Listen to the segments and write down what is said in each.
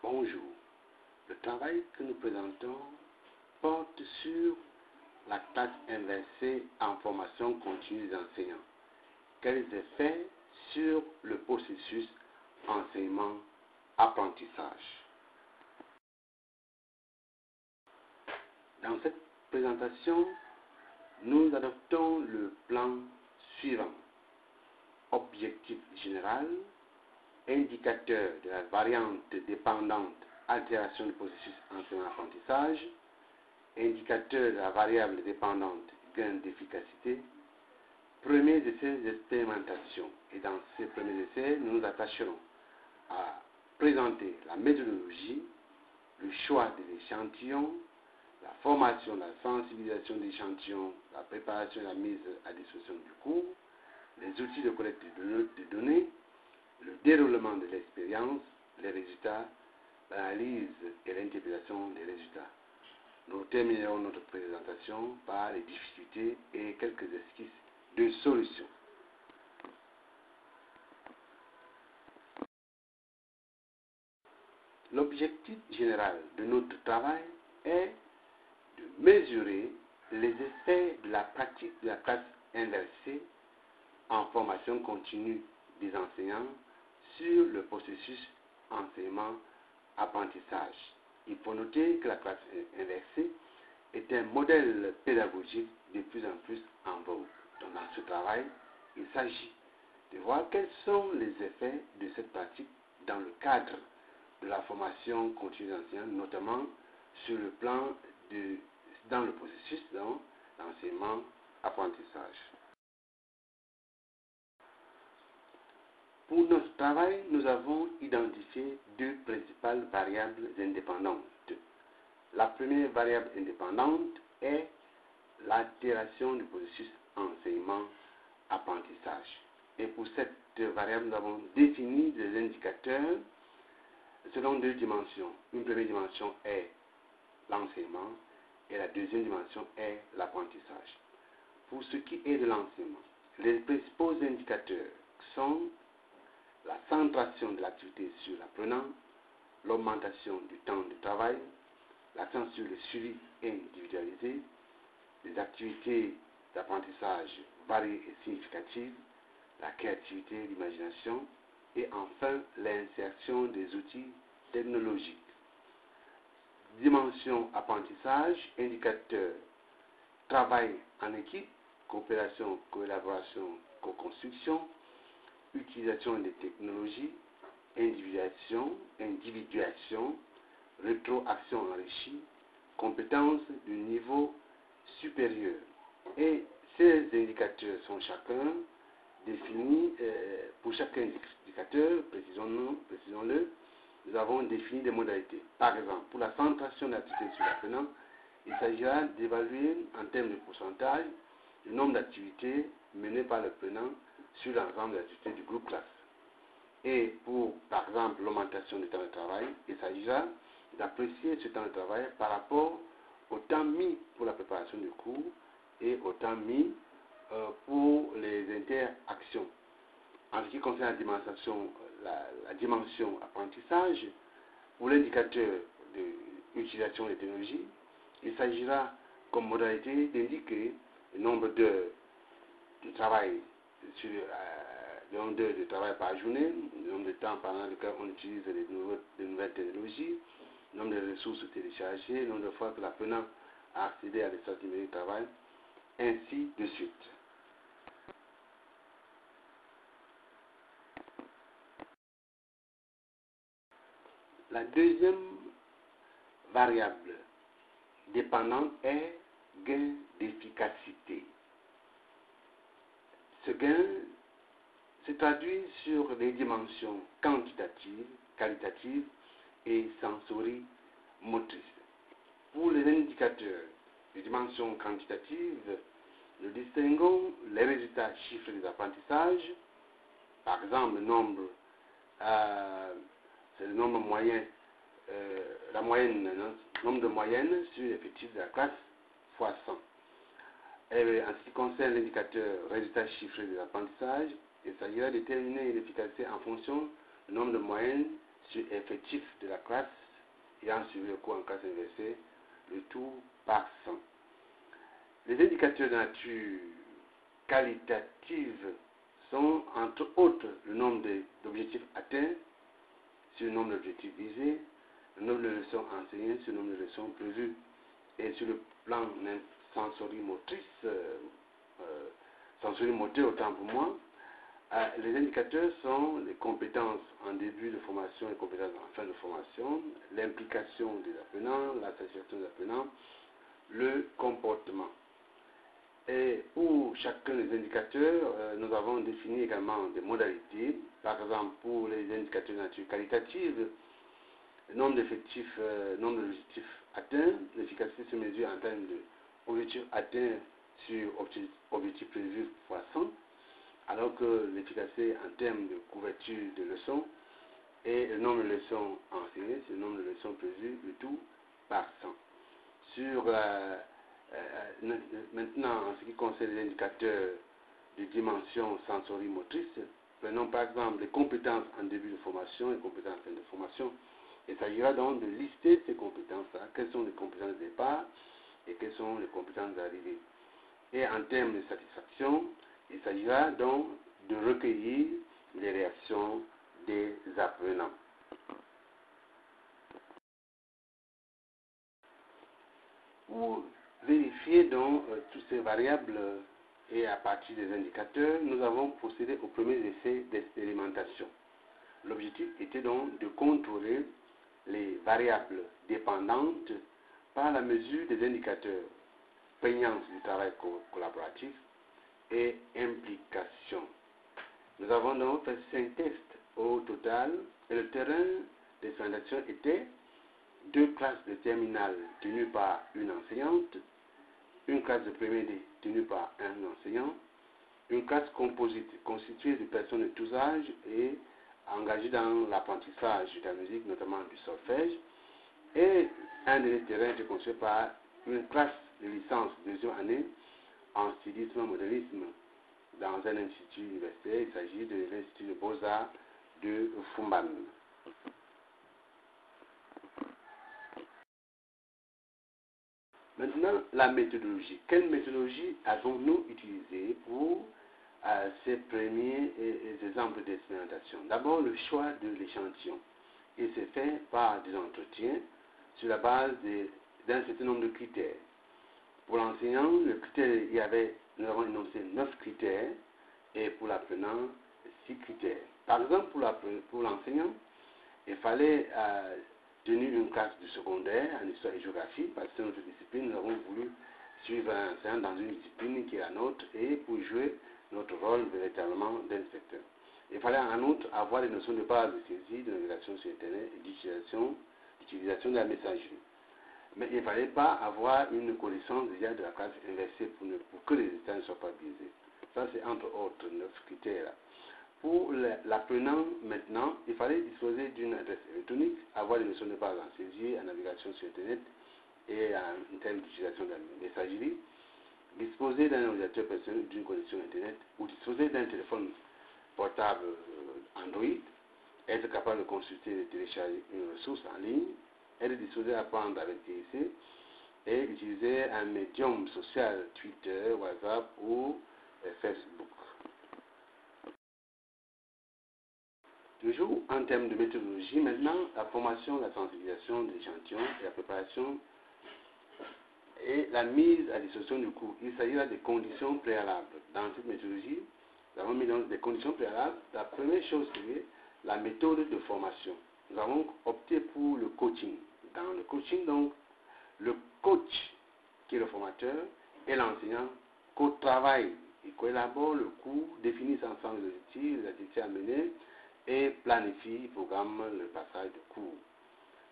Bonjour. Le travail que nous présentons porte sur la classe inversée en formation continue des enseignants. Quels effets sur le processus enseignement-apprentissage? Dans cette présentation, nous adoptons le plan suivant. Objectif général, indicateur de la variante dépendante altération du processus enseignement-apprentissage, indicateur de la variable dépendante gain d'efficacité, premiers essais d'expérimentation. Et dans ces premiers essais, nous nous attacherons à présenter la méthodologie, le choix des échantillons, la formation, la sensibilisation des échantillons, la préparation et la mise à disposition du cours, les outils de collecte de données, le déroulement de l'expérience, les résultats, l'analyse et l'interprétation des résultats. Nous terminerons notre présentation par les difficultés et quelques esquisses de solutions. L'objectif général de notre travail est de mesurer les effets de la pratique de la classe inversée en formation continue des enseignants sur le processus enseignement-apprentissage. Il faut noter que la classe inversée est un modèle pédagogique de plus en plus en vogue. Donc, dans ce travail, il s'agit de voir quels sont les effets de cette pratique dans le cadre de la formation continue des enseignants, notamment sur le plan dans le processus d'enseignement-apprentissage. Pour notre travail, nous avons identifié deux principales variables indépendantes. La première variable indépendante est l'altération du processus enseignement-apprentissage. Et pour cette variable, nous avons défini des indicateurs selon deux dimensions. Une première dimension est l'enseignement et la deuxième dimension est l'apprentissage. Pour ce qui est de l'enseignement, les principaux indicateurs sont la centration de l'activité sur l'apprenant, l'augmentation du temps de travail, l'accent sur le suivi individualisé, les activités d'apprentissage variées et significatives, la créativité et l'imagination, et enfin l'insertion des outils technologiques. Dimension apprentissage, indicateur travail en équipe, coopération, collaboration, co-construction, utilisation des technologies, individuation, rétroaction enrichie, compétences de niveau supérieur. Et ces indicateurs sont chacun définis, pour chaque indicateur, précisons-le, nous avons défini des modalités. Par exemple, pour la centration de l'activité sur l'apprenant, il s'agira d'évaluer en termes de pourcentage le nombre d'activités menées par l'apprenant sur l'ensemble des activités du groupe classe. Et pour, par exemple, l'augmentation du temps de travail, il s'agira d'apprécier ce temps de travail par rapport au temps mis pour la préparation du cours et au temps mis pour les interactions. En ce qui concerne la dimension apprentissage, pour l'indicateur d'utilisation des technologies, il s'agira comme modalité d'indiquer le nombre d'heures de travail le nombre d'heures de travail par journée, le nombre de temps pendant lequel on utilise les nouvelles technologies, le nombre de ressources téléchargées, le nombre de fois que l'apprenant a accédé à l'espace numérique de travail, ainsi de suite. La deuxième variable dépendante est gain d'efficacité. Ce gain se traduit sur les dimensions quantitatives, qualitatives et sensorimotrices. Pour les indicateurs de dimension quantitative, nous distinguons les résultats chiffrés des apprentissages. Par exemple, le nombre moyen, le nombre de moyennes sur l'effectif de la classe fois 100. Et en ce qui concerne l'indicateur résultats chiffrés des apprentissages, il s'agira de déterminer l'efficacité en fonction du nombre de moyennes sur effectif de la classe ayant suivi le cours en classe inversée, le tout par 100. Les indicateurs de nature qualitative sont entre autres le nombre d'objectifs atteints sur le nombre d'objectifs visés, le nombre de leçons enseignées sur le nombre de leçons prévues. Et sur le plan sensorimoteur autant pour moi, les indicateurs sont les compétences en début de formation et compétences en fin de formation, l'implication des apprenants, la satisfaction des apprenants, le comportement. Et pour chacun des indicateurs, nous avons défini également des modalités. Par exemple, pour les indicateurs de nature qualitative, le nombre d'effectifs, nombre d'objectifs atteints, l'efficacité se mesure en termes d'objectifs atteints sur objectifs prévus fois 100, alors que l'efficacité en termes de couverture de leçons et le nombre de leçons enseignées, c'est le nombre de leçons prévues, le tout par 100. Maintenant, en ce qui concerne les indicateurs de dimension sensorimotrice, prenons par exemple les compétences en début de formation et les compétences en fin de formation. Il s'agira donc de lister ces compétences-là, quelles sont les compétences de départ et quelles sont les compétences d'arrivée. Et en termes de satisfaction, il s'agira donc de recueillir les réactions des apprenants. Pour vérifier donc toutes ces variables et à partir des indicateurs, nous avons procédé aux premiers essais d'expérimentation. L'objectif était donc de contrôler les variables dépendantes par la mesure des indicateurs prégnance du travail collaboratif et implication. Nous avons donc fait 5 tests au total et le terrain d'expérimentation était 2 classes de terminale tenues par une enseignante, une classe de première D tenue par un enseignant, une classe composite constituée de personnes de tous âges et engagées dans l'apprentissage de la musique, notamment du solfège, et un dernier terrain était construit par une classe de licence deuxième année en stylisme modernisme dans un institut universitaire. Il s'agit de l'Institut de Beaux-Arts de Fumban. Maintenant, la méthodologie. Quelle méthodologie avons-nous utilisée pour ces premiers exemples d'expérimentation? D'abord, le choix de l'échantillon. Il s'est fait par des entretiens sur la base d'un certain nombre de critères. Pour l'enseignant, nous avons énoncé 9 critères et pour l'apprenant, 6 critères. Par exemple, pour l'enseignant, il fallait tenir une classe du secondaire en histoire et géographie, parce que c'est notre discipline, nous avons voulu suivre un enseignant dans une discipline qui est la nôtre et pour jouer notre rôle véritablement d'inspecteur. Il fallait en outre avoir des notions de base de saisie, de navigation sur Internet et d'utilisation de la messagerie. Mais il ne fallait pas avoir une connaissance déjà de la classe inversée pour que les résultats ne soient pas biaisés. Ça, c'est entre autres 9 critères. Pour l'apprenant, maintenant, il fallait disposer d'une adresse électronique, avoir des notions de base en saisie, en navigation sur Internet et en termes d'utilisation de la messagerie, disposer d'un ordinateur personnel d'une connexion Internet ou disposer d'un téléphone portable Android, être capable de consulter et de télécharger une ressource en ligne, être disposé à apprendre avec TIC et utiliser un médium social, Twitter, WhatsApp ou Facebook. Toujours en termes de méthodologie, maintenant, la formation, la sensibilisation de l'échantillon et la préparation et la mise à disposition du cours. Il s'agit là des conditions préalables. Dans cette méthodologie, nous avons mis donc des conditions préalables. La première chose, c'est la méthode de formation. Nous avons opté pour le coaching. Dans le coaching, donc, le coach, qui est le formateur, et l'enseignant co-travaillent. Ils collaborent le cours, définissent ensemble les activités à mener et planifient, programment le passage de cours.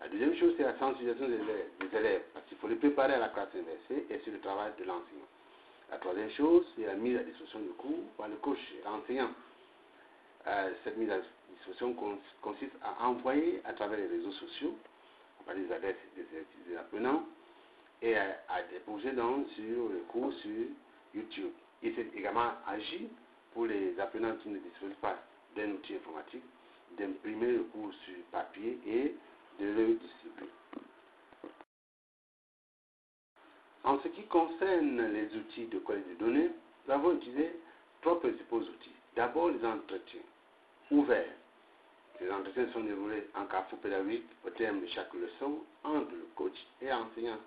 La deuxième chose, c'est la sensibilisation des élèves, parce qu'il faut les préparer à la classe inversée et c'est le travail de l'enseignant. La troisième chose, c'est la mise à disposition du cours par le coach et l'enseignant. Cette mise à disposition consiste à envoyer à travers les réseaux sociaux, par les adresses des apprenants, et à déposer donc sur le cours sur YouTube. Il s'est également agi pour les apprenants qui ne disposent pas d'un outil informatique d'imprimer le cours sur papier et de le distribuer. En ce qui concerne les outils de collecte de données, nous avons utilisé 3 principaux outils. D'abord, les entretiens ouverts. Les entretiens sont déroulés en carrefour pédagogique au terme de chaque leçon entre le coach et l'enseignant,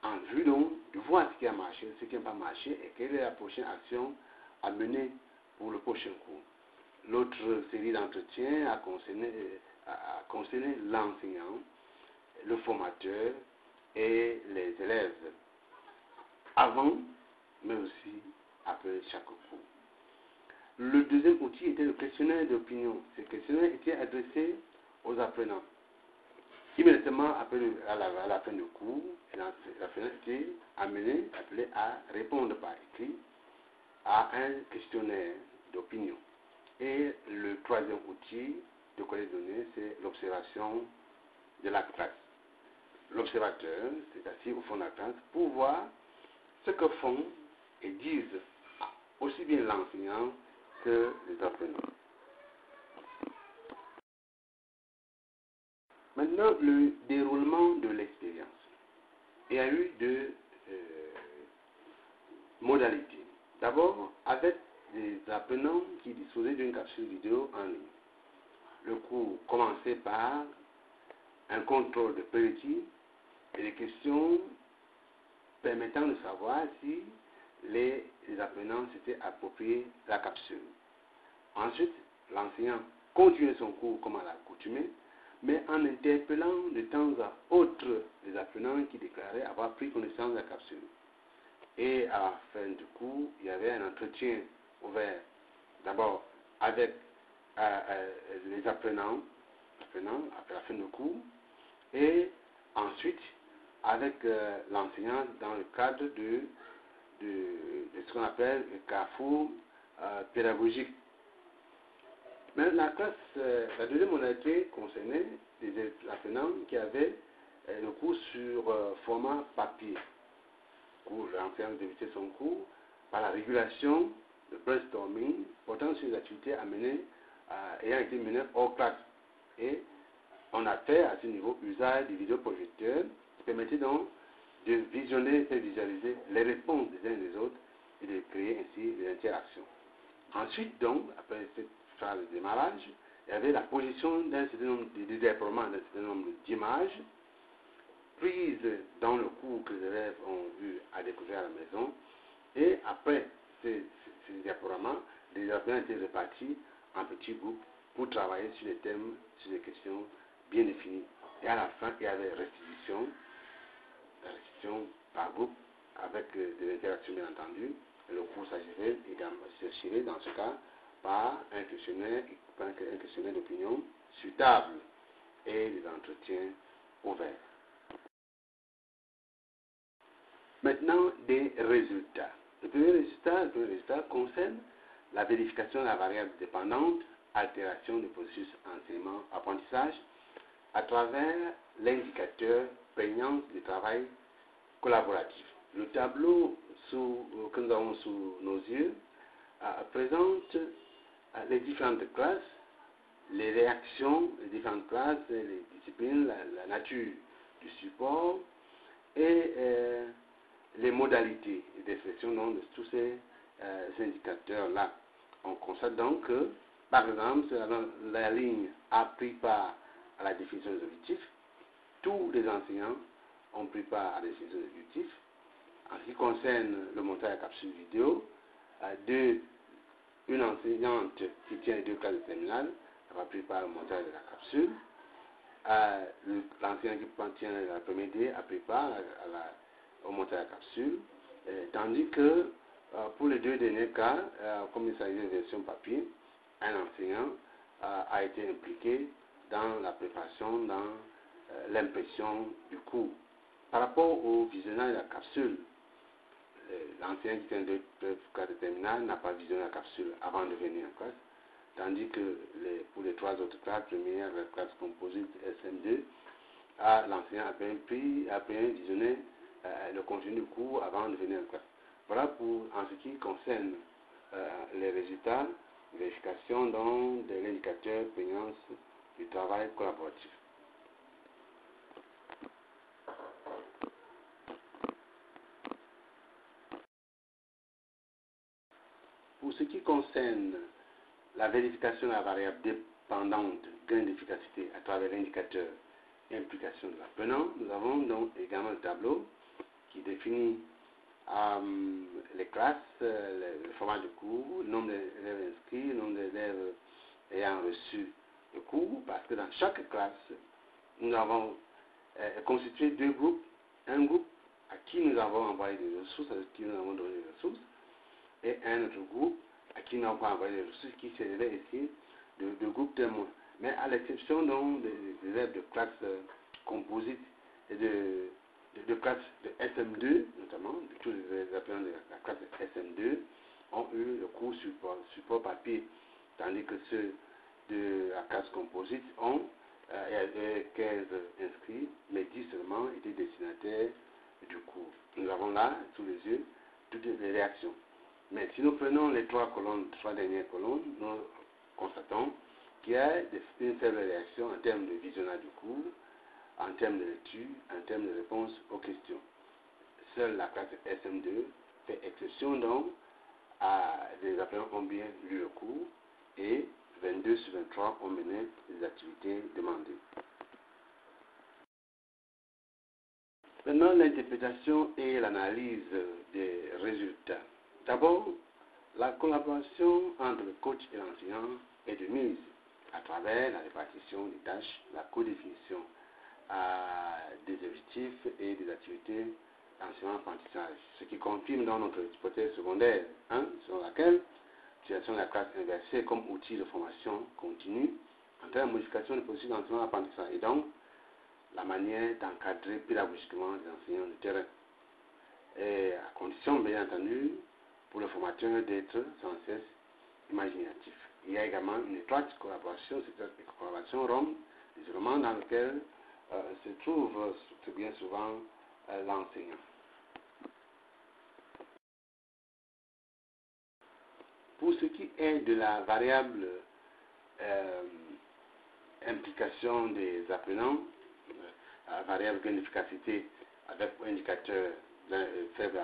en vue donc de voir ce qui a marché, ce qui n'a pas marché et quelle est la prochaine action à mener pour le prochain cours. L'autre série d'entretiens a concerné l'enseignant, le formateur et les élèves, avant, mais aussi après chaque cours. Le deuxième outil était le questionnaire d'opinion. Ce questionnaire était adressé aux apprenants. Immédiatement après la fin du cours, l'apprenant était appelé à répondre par écrit à un questionnaire d'opinion. Et le troisième outil de collecte de données, c'est l'observation de la classe. L'observateur s'est assis au fond de la classe pour voir ce que font et disent aussi bien l'enseignant que les apprenants. Maintenant, le déroulement de l'expérience. Il y a eu deux modalités. D'abord, avec les apprenants qui disposaient d'une capsule vidéo en ligne. Le cours commençait par un contrôle de prérequis et des questions permettant de savoir si les apprenants s'étaient appropriés la capsule. Ensuite, l'enseignant continuait son cours comme à l'accoutumée, mais en interpellant de temps à autre les apprenants qui déclaraient avoir pris connaissance de la capsule. Et à la fin du cours, il y avait un entretien ouvert, d'abord avec les apprenants après la fin du cours, et ensuite avec l'enseignant dans le cadre de ce qu'on appelle le carrefour pédagogique. Mais la deuxième modalité concernait les apprenants qui avaient le cours sur format papier. L'enseignant débutait son cours par la régulation, le brainstorming, portant sur les activités ayant été menées hors classe. Et on a fait à ce niveau usage des vidéoprojecteurs qui permettaient donc de visionner et visualiser les réponses des uns et des autres et de créer ainsi des interactions. Ensuite, donc, après cette phase de démarrage, il y avait la projection d'un certain nombre de déploiements d'un certain nombre d'images prises dans le cours que les élèves ont vu à découvrir à la maison. Et après ces déploiements, les apprenants étaient répartis en petits groupes pour travailler sur les thèmes, sur les questions bien définies. Et à la fin, il y avait restitution par groupe avec des interactions bien entendues. Et le cours s'acheverait dans ce cas par un questionnaire d'opinion sur table et des entretiens ouverts. Maintenant, des résultats. Le premier résultat concerne la vérification de la variable dépendante, altération du processus enseignement-apprentissage à travers l'indicateur prégnance du travail collaboratif. Le tableau que nous avons sous nos yeux présente les différentes classes, les réactions des différentes classes, les disciplines, la nature du support et les modalités d'expression de tous ces indicateurs-là. On constate donc que, par exemple, sur la ligne a pris part à la définition des objectifs, tous les enseignants ont pris part à la définition des objectifs. En ce qui concerne le montage de la capsule vidéo, une enseignante qui tient les 2 classes de terminale a pris part au montage de la capsule. L'enseignant qui tient la première D a pris part au montage de la capsule, tandis que pour les 2 derniers cas, comme il s'agit de version papier, un enseignant a été impliqué dans la préparation, dans l'impression du cours. Par rapport au visionnage de la capsule, l'enseignant qui tient 2 classes de terminale n'a pas visionné la capsule avant de venir en classe, tandis que pour les 3 autres classes, première, la classe composite SM2, l'enseignant a bien visionné le contenu du cours avant de venir en classe. Voilà en ce qui concerne les résultats vérification donc de l'indicateur prégnance du travail collaboratif. Pour ce qui concerne la vérification de la variable dépendante gain d'efficacité à travers l'indicateur implication de l'apprenant, nous avons donc également le tableau qui définit les classes, le format de cours, le nombre d'élèves inscrits, le nombre d'élèves ayant reçu le cours, parce que dans chaque classe, nous avons constitué deux groupes. Un groupe à qui nous avons envoyé des ressources, à qui nous avons donné des ressources, et un autre groupe à qui nous n'avons pas envoyé des ressources, qui s'élevait ici de groupe témoins. Mais à l'exception donc des élèves de classe composite et de classe de SM2, notamment, de tous les apprenants de la classe de SM2 ont eu le cours support papier, tandis que ceux de la classe composite ont, il y avait 15 inscrits, mais 10 seulement étaient destinataires du cours. Nous avons là, sous les yeux, toutes les réactions. Mais si nous prenons les trois dernières colonnes, nous constatons qu'il y a une faible réaction en termes de visionnage du cours, en termes de lecture, en termes de réponse aux questions. Seule la classe SM2 fait exception donc à des apprenants ont bien lu le cours et 22 sur 23 ont mené les activités demandées. Maintenant, l'interprétation et l'analyse des résultats. D'abord, la collaboration entre le coach et l'enseignant est de mise à travers la répartition des tâches, la codéfinition des objectifs et des activités d'enseignement-apprentissage, ce qui confirme dans notre hypothèse secondaire 1, selon laquelle l'utilisation de la classe inversée comme outil de formation continue entraîne la modification des processus d'enseignement-apprentissage et donc la manière d'encadrer pédagogiquement les enseignants de terrain. Et à condition, bien entendu, pour le formateur d'être sans cesse imaginatif. Il y a également une étroite collaboration, cette collaboration Rome, l'isolement dans lequel se trouve bien souvent l'enseignant. Pour ce qui est de la variable implication des apprenants, la variable gain d'efficacité avec indicateur faible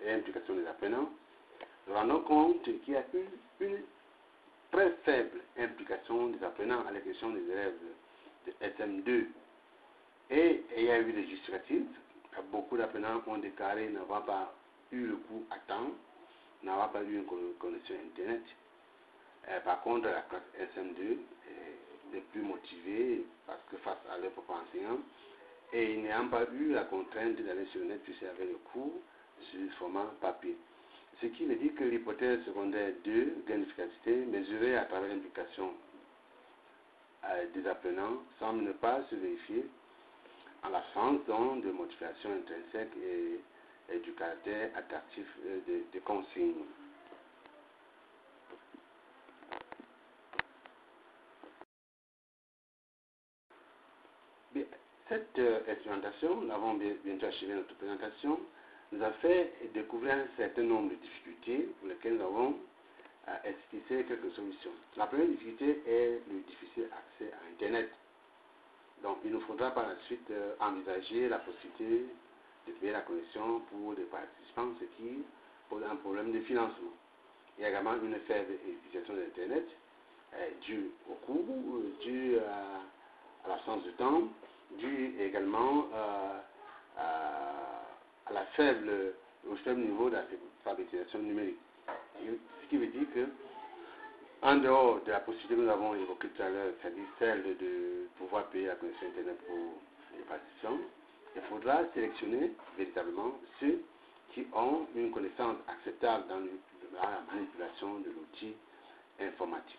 implication des apprenants, nous rendons compte qu'il y a une très faible implication des apprenants à la question des élèves de SM2. Et il y a eu des justificatifs. Beaucoup d'apprenants ont déclaré n'avoir pas eu le cours à temps, n'avoir pas eu une connexion Internet. Par contre, la classe SM2 est plus motivée parce que face à leur propre enseignant, et ils n'ayant pas eu la contrainte d'aller sur le net puisqu'ils avaient le cours sur le format papier. Ce qui veut dire que l'hypothèse secondaire 2, gain d'efficacité, mesurée à travers l'implication des apprenants, semble ne pas se vérifier en l'absence de motivation intrinsèque et du caractère attractif des consignes. Bien, cette expérimentation, nous avons bientôt achevé notre présentation, nous a fait découvrir un certain nombre de difficultés pour lesquelles nous avons esquissé quelques solutions. La première difficulté est le difficile accès à Internet. Donc, il nous faudra par la suite envisager la possibilité de payer la connexion pour des participants, ce qui pose un problème de financement. Il y a également une faible utilisation de l'Internet due au coût, due à l'absence de temps, due également au faible niveau d'alphabétisation numérique. Ce qui veut dire que, en dehors de la possibilité que nous avons évoquée tout à l'heure, c'est-à-dire celle de pouvoir payer la connexion Internet pour les participants, il faudra sélectionner véritablement ceux qui ont une connaissance acceptable dans la manipulation de l'outil informatique.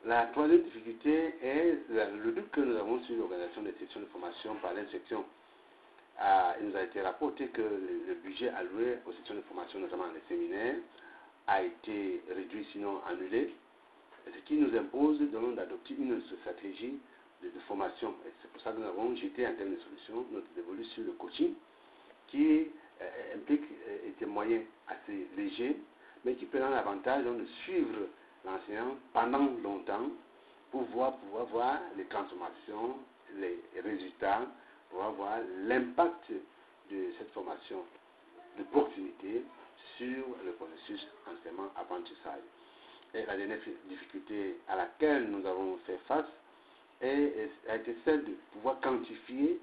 La troisième difficulté est le doute que nous avons sur l'organisation des sessions de formation par l'inspection. Il nous a été rapporté que le budget alloué aux sessions de formation, notamment les séminaires, a été réduit, sinon annulé, ce qui nous impose donc d'adopter une stratégie de formation. Et c'est pour ça que nous avons jeté en termes de solutions notre dévolu sur le coaching, qui implique des moyens assez légers, mais qui prennent l'avantage de suivre l'enseignant pendant longtemps pour pouvoir voir les transformations, les résultats, pour voir l'impact de cette formation de proximité sur le processus enseignement-apprentissage. Et la dernière difficulté à laquelle nous avons fait face a été celle de pouvoir quantifier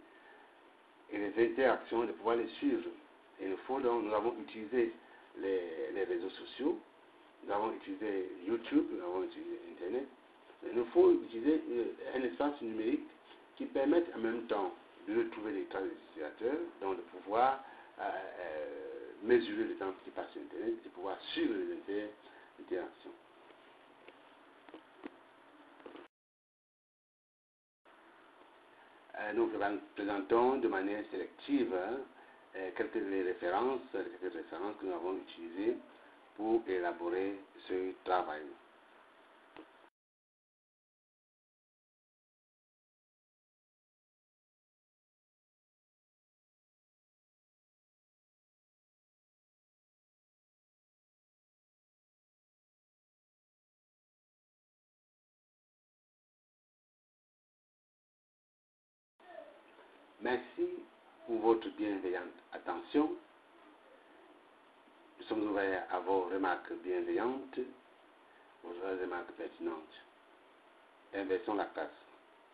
les interactions, de pouvoir les suivre. Et nous avons utilisé les réseaux sociaux, nous avons utilisé YouTube, nous avons utilisé Internet. Il nous faut utiliser un espace numérique qui permette en même temps de retrouver les traces des utilisateurs, donc de pouvoir mesurer le temps qui passe sur Internet et de pouvoir suivre les interactions. Nous présentons de manière sélective quelques références que nous avons utilisées pour élaborer ce travail. Merci pour votre bienveillante attention. Nous sommes ouverts à vos remarques bienveillantes, vos remarques pertinentes. Inversons la classe.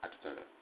À tout à l'heure.